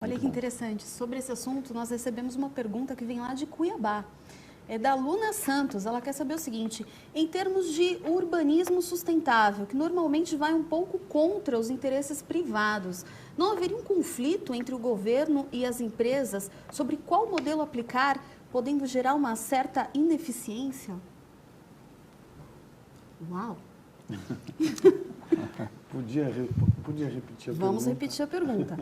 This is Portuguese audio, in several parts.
Olha que interessante, sobre esse assunto nós recebemos uma pergunta que vem lá de Cuiabá. É da Luna Santos, ela quer saber o seguinte: em termos de urbanismo sustentável, que normalmente vai um pouco contra os interesses privados, não haveria um conflito entre o governo e as empresas sobre qual modelo aplicar, podendo gerar uma certa ineficiência? Uau! Podia repetir a Vamos pergunta? repetir a pergunta.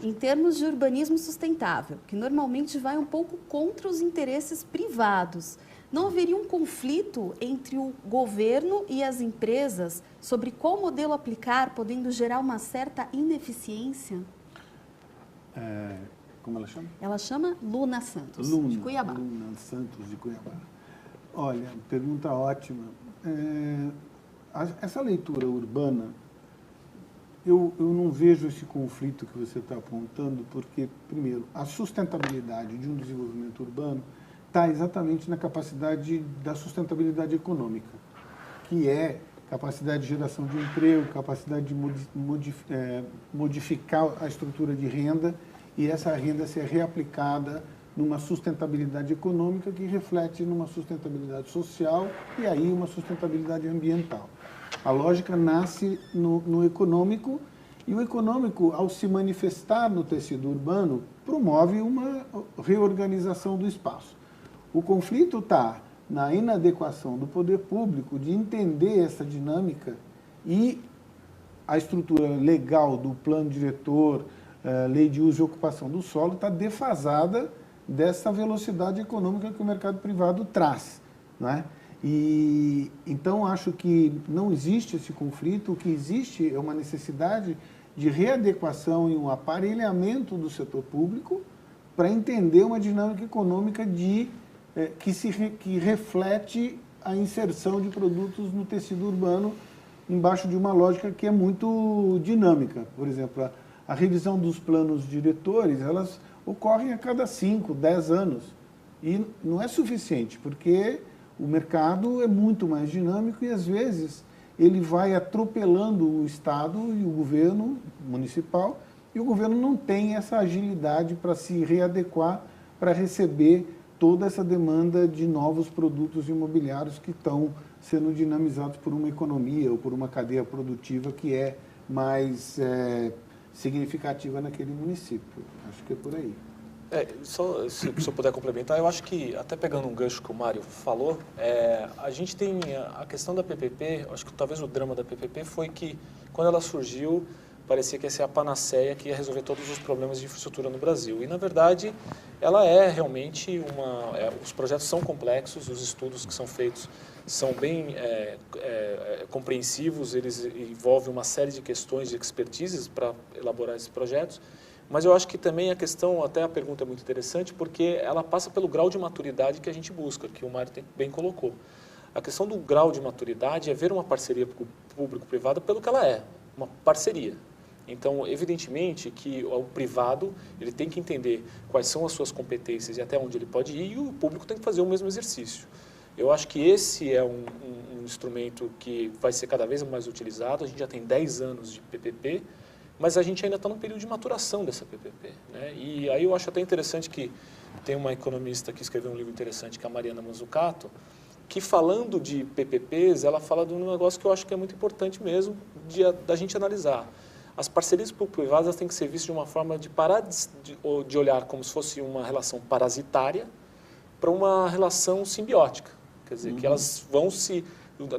Em termos de urbanismo sustentável, que normalmente vai um pouco contra os interesses privados, não haveria um conflito entre o governo e as empresas sobre qual modelo aplicar, podendo gerar uma certa ineficiência? Como ela chama? Ela chama Luna Santos, de Cuiabá. Luna Santos, de Cuiabá. Olha, pergunta ótima. Essa leitura urbana, eu não vejo esse conflito que você está apontando, porque, primeiro, a sustentabilidade de um desenvolvimento urbano está exatamente na capacidade da sustentabilidade econômica, que é capacidade de geração de emprego, capacidade de modificar a estrutura de renda e essa renda ser reaplicada numa sustentabilidade econômica que reflete numa sustentabilidade social e aí uma sustentabilidade ambiental. A lógica nasce no econômico e o econômico, ao se manifestar no tecido urbano, promove uma reorganização do espaço. O conflito está na inadequação do poder público de entender essa dinâmica e a estrutura legal do plano diretor, lei de uso e ocupação do solo, está defasada dessa velocidade econômica que o mercado privado traz, não é? E então acho que não existe esse conflito, o que existe é uma necessidade de readequação e um aparelhamento do setor público para entender uma dinâmica econômica que reflete a inserção de produtos no tecido urbano embaixo de uma lógica que é muito dinâmica. Por exemplo, a revisão dos planos diretores, elas ocorrem a cada 5, 10 anos e não é suficiente, porque o mercado é muito mais dinâmico e, às vezes, ele vai atropelando o Estado e o governo municipal e o governo não tem essa agilidade para se readequar, para receber toda essa demanda de novos produtos imobiliários que estão sendo dinamizados por uma economia ou por uma cadeia produtiva que é mais significativa naquele município. Acho que é por aí. Só se eu puder complementar, eu acho que, até pegando um gancho que o Mário falou, a gente tem a questão da PPP, acho que talvez o drama da PPP foi que, quando ela surgiu, parecia que ia ser a panaceia que ia resolver todos os problemas de infraestrutura no Brasil. E, na verdade, ela é realmente os projetos são complexos, os estudos que são feitos são bem compreensivos, eles envolvem uma série de questões de expertises para elaborar esses projetos. Mas eu acho que também a questão, até a pergunta é muito interessante, porque ela passa pelo grau de maturidade que a gente busca, que o Mário bem colocou. A questão do grau de maturidade é ver uma parceria público-privada pelo que ela é, uma parceria. Então, evidentemente que o privado ele tem que entender quais são as suas competências e até onde ele pode ir, e o público tem que fazer o mesmo exercício. Eu acho que esse é um instrumento que vai ser cada vez mais utilizado. A gente já tem 10 anos de PPP, mas a gente ainda está num período de maturação dessa PPP, né? E aí eu acho até interessante que tem uma economista que escreveu um livro interessante, que é a Mariana Mazzucato, que falando de PPPs, ela fala de um negócio que eu acho que é muito importante mesmo da gente analisar. As parcerias público-privadas têm que ser vistas de uma forma de parar de olhar como se fosse uma relação parasitária para uma relação simbiótica. Quer dizer, que elas vão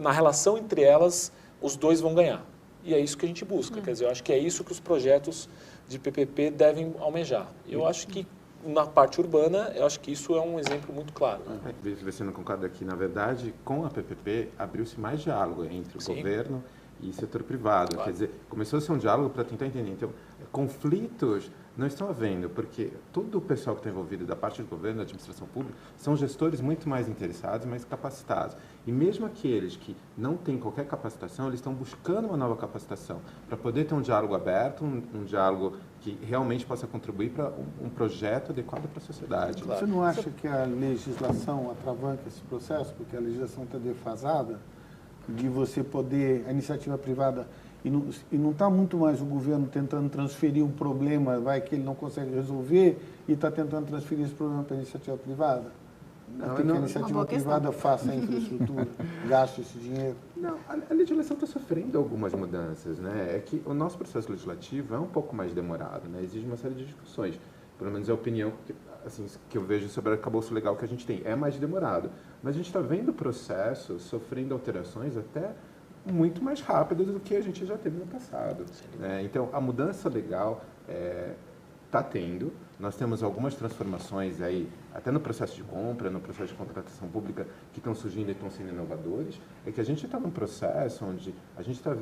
na relação entre elas, os dois vão ganhar. E é isso que a gente busca, quer dizer, eu acho que é isso que os projetos de PPP devem almejar. Eu acho que na parte urbana, eu acho que isso é um exemplo muito claro. Né? Você não concorda que, na verdade, com a PPP, abriu-se mais diálogo entre o governo e setor privado. Claro. Quer dizer, começou a ser um diálogo para tentar entender. Então, conflitos não estão havendo, porque todo o pessoal que está envolvido da parte do governo, da administração pública, são gestores muito mais interessados, mais capacitados. E mesmo aqueles que não têm qualquer capacitação, eles estão buscando uma nova capacitação para poder ter um diálogo aberto, um diálogo que realmente possa contribuir para um projeto adequado para a sociedade. Claro. Você não acha que a legislação atravanca esse processo, porque a legislação está defasada, de você poder, a iniciativa privada, E não está muito mais o governo tentando transferir um problema, que ele não consegue resolver, e está tentando transferir esse problema para a iniciativa privada? Que a iniciativa privada faça a infraestrutura, gaste esse dinheiro? Não, a legislação está sofrendo algumas mudanças, né? É que o nosso processo legislativo é um pouco mais demorado, né? Exige uma série de discussões. Pelo menos é a opinião que eu vejo sobre o arcabouço legal que a gente tem. É mais demorado. Mas a gente está vendo o processo sofrendo alterações até muito mais rápidas do que a gente já teve no passado. Então, a mudança legal está tendo. Nós temos algumas transformações aí, até no processo de compra, no processo de contratação pública, que estão surgindo e estão sendo inovadores. É que a gente está num processo onde a gente está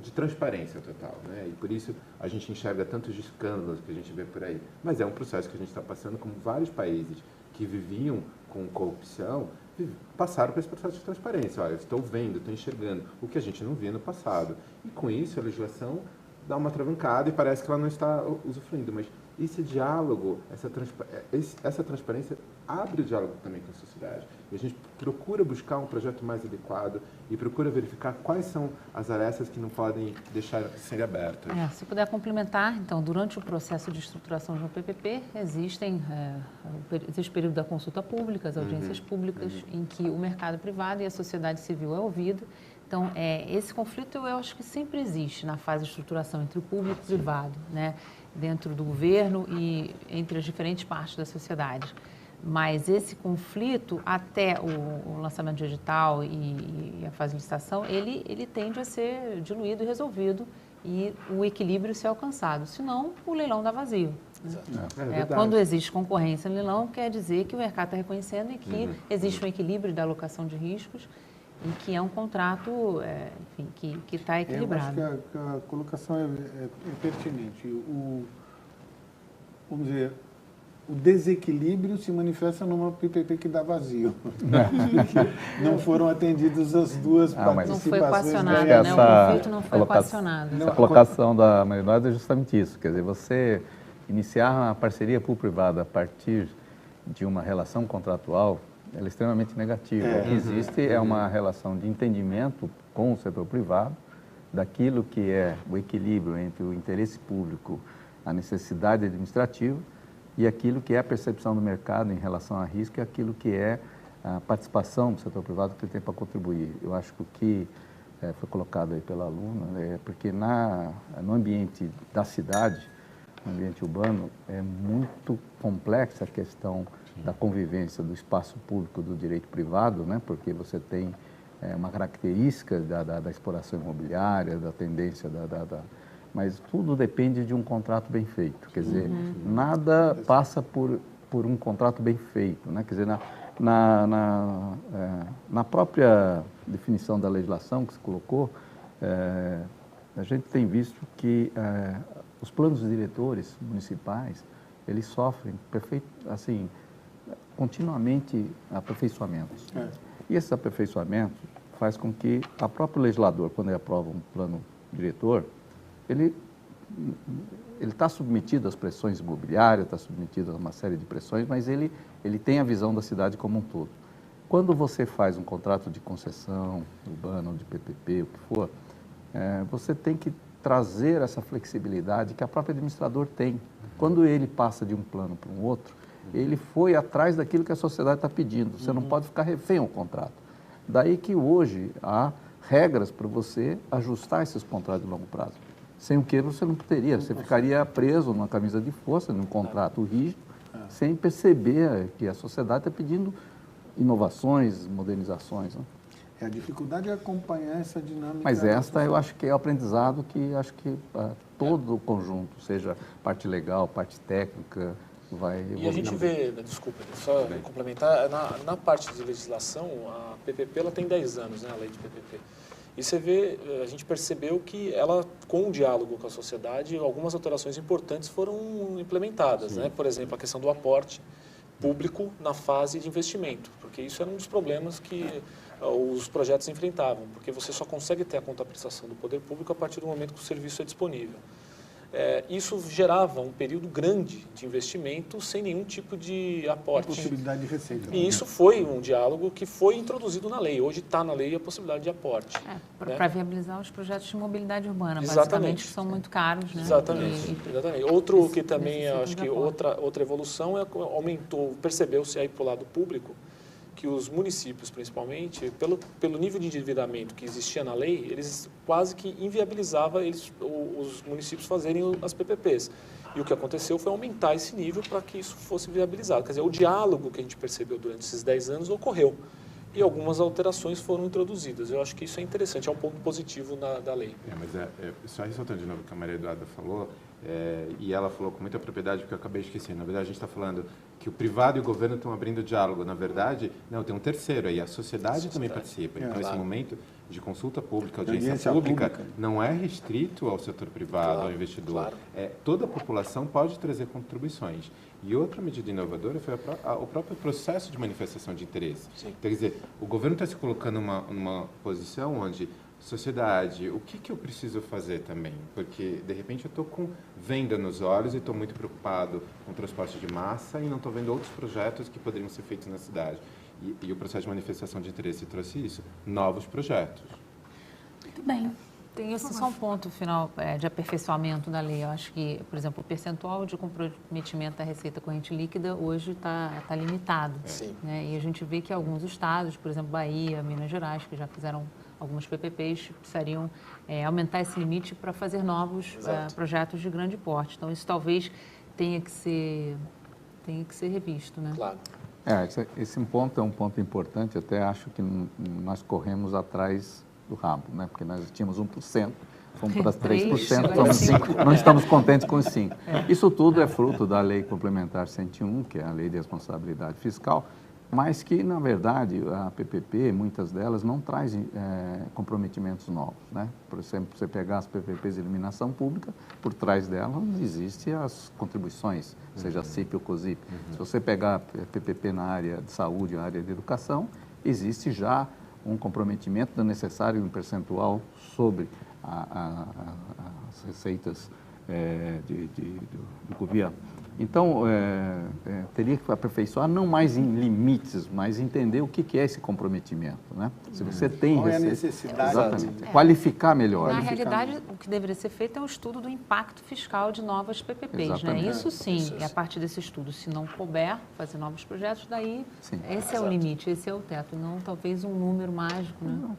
de transparência total, né? E por isso a gente enxerga tantos escândalos que a gente vê por aí. Mas é um processo que a gente está passando, como vários países que viviam com corrupção, passaram por esse processo de transparência. Olha, eu estou vendo, estou enxergando o que a gente não via no passado. E com isso a legislação dá uma travancada e parece que ela não está usufruindo. Mas esse diálogo, essa transparência abre o diálogo também com a sociedade. E a gente procura buscar um projeto mais adequado e procura verificar quais são as arestas que não podem deixar de serem abertas. Se puder complementar, então, durante o processo de estruturação de um PPP, existe o período da consulta pública, as audiências públicas, em que o mercado privado e a sociedade civil é ouvida. Então, esse conflito eu acho que sempre existe na fase de estruturação entre o público e o privado, né? Dentro do governo e entre as diferentes partes da sociedade. Mas esse conflito, até o lançamento de edital e a fase de licitação, ele tende a ser diluído e resolvido e o equilíbrio ser alcançado. Senão, o leilão dá vazio. Quando existe concorrência no leilão, quer dizer que o mercado está reconhecendo e que existe um equilíbrio da alocação de riscos e que é um contrato que está equilibrado. Eu acho que a colocação é pertinente. Vamos dizer, o desequilíbrio se manifesta numa PPP que dá vazio. Não foram atendidas as duas participações. Não foi equacionado, né? O conflito não foi equacionado. A colocação da Maria Eduarda é justamente isso. Quer dizer, você iniciar uma parceria público-privada a partir de uma relação contratual, ela é extremamente negativa. O que existe é uma relação de entendimento com o setor privado, daquilo que é o equilíbrio entre o interesse público, a necessidade administrativa e aquilo que é a percepção do mercado em relação a risco e aquilo que é a participação do setor privado que ele tem para contribuir. Eu acho que o que foi colocado aí pela aluna é porque no ambiente da cidade, no ambiente urbano, é muito complexa a questão da convivência do espaço público do direito privado, né? Porque você tem uma característica da exploração imobiliária, da tendência mas tudo depende de um contrato bem feito. Quer dizer, nada passa por um contrato bem feito, né? Quer dizer, na própria definição da legislação que se colocou, a gente tem visto que os planos diretores municipais, eles sofrem continuamente aperfeições. E esses aperfeiçoamentos faz com que o próprio legislador, quando ele aprova um plano diretor, ele está submetido às pressões imobiliárias, está submetido a uma série de pressões, mas ele tem a visão da cidade como um todo. Quando você faz um contrato de concessão urbana ou de PPP, o que for, você tem que trazer essa flexibilidade que a própria administrador tem. Quando ele passa de um plano para um outro, ele foi atrás daquilo que a sociedade está pedindo. Você não pode ficar refém ao contrato. Daí que hoje há regras para você ajustar esses contratos de longo prazo. Sem o que você não poderia, você ficaria preso numa camisa de força, num contrato rígido, sem perceber que a sociedade está pedindo inovações, modernizações. Né? A dificuldade é acompanhar essa dinâmica. Mas esta eu acho que é o aprendizado que acho que todo o conjunto, seja parte legal, parte técnica, vai evoluir. E a gente vê, desculpa, só complementar, na parte de legislação, a PPP ela tem 10 anos, né, a lei de PPP. E você vê, a gente percebeu que ela, com o diálogo com a sociedade, algumas alterações importantes foram implementadas, né? Por exemplo, a questão do aporte público na fase de investimento, porque isso era um dos problemas que os projetos enfrentavam, porque você só consegue ter a contraprestação do poder público a partir do momento que o serviço é disponível. isso gerava um período grande de investimento sem nenhum tipo de aporte. Possibilidade de receita. E isso foi um diálogo que foi introduzido na lei. Hoje está na lei a possibilidade de aporte. Para viabilizar os projetos de mobilidade urbana, Exatamente. basicamente, que são muito caros. Né? Exatamente. Exatamente. Outro que também, necessita acho de que aporte. outra evolução percebeu-se aí para o lado público, que os municípios, principalmente, pelo nível de endividamento que existia na lei, eles quase que inviabilizava os municípios fazerem as PPPs. E o que aconteceu foi aumentar esse nível para que isso fosse viabilizado. Quer dizer, o diálogo que a gente percebeu durante esses 10 anos ocorreu e algumas alterações foram introduzidas. Eu acho que isso é interessante, é um ponto positivo da lei. Mas só ressaltando de novo o que a Maria Eduarda falou, e ela falou com muita propriedade, porque eu acabei esquecendo. Na verdade, a gente está falando que o privado e o governo estão abrindo diálogo. Na verdade, não, tem um terceiro aí, a sociedade também participa. Então, esse momento de consulta pública, audiência pública, não é restrito ao setor privado, ao investidor. Toda a população pode trazer contribuições. E outra medida inovadora foi o próprio processo de manifestação de interesse. Sim. Quer dizer, o governo está se colocando numa posição onde sociedade, o que eu preciso fazer também? Porque, de repente, eu estou com venda nos olhos e estou muito preocupado com o transporte de massa e não estou vendo outros projetos que poderiam ser feitos na cidade. E o processo de manifestação de interesse trouxe isso, novos projetos. Muito bem. Tem só um ponto final de aperfeiçoamento da lei. Eu acho que, por exemplo, o percentual de comprometimento da receita corrente líquida hoje está limitado. Sim. Né? E a gente vê que alguns estados, por exemplo, Bahia, Minas Gerais, que já fizeram algumas PPPs, precisariam aumentar esse limite para fazer novos projetos de grande porte. Então, isso talvez tenha que ser revisto. Né? Claro. Esse ponto é um ponto importante. Eu até acho que nós corremos atrás do rabo, né? Porque nós tínhamos 1%, fomos para 3%, vamos 5%, não estamos contentes com os 5%. Isso tudo é fruto da Lei Complementar 101, que é a Lei de Responsabilidade Fiscal, mas que, na verdade, a PPP, muitas delas, não trazem comprometimentos novos, né? Por exemplo, você pegar as PPPs de iluminação pública, por trás delas existem as contribuições, seja CIP ou COSIP. Se você pegar a PPP na área de saúde, na área de educação, existe já um comprometimento necessário, um percentual sobre as receitas do governo. Então, teria que aperfeiçoar, não mais em limites, mas entender o que é esse comprometimento. Né? Se você tem qual é a receita, necessidade? exatamente, qualificar melhor. Na realidade, o que deveria ser feito é um estudo do impacto fiscal de novas PPPs. Né? Exatamente. Isso sim, e a partir desse estudo, se não couber fazer novos projetos, daí esse é o limite, esse é o teto, não talvez um número mágico. Né?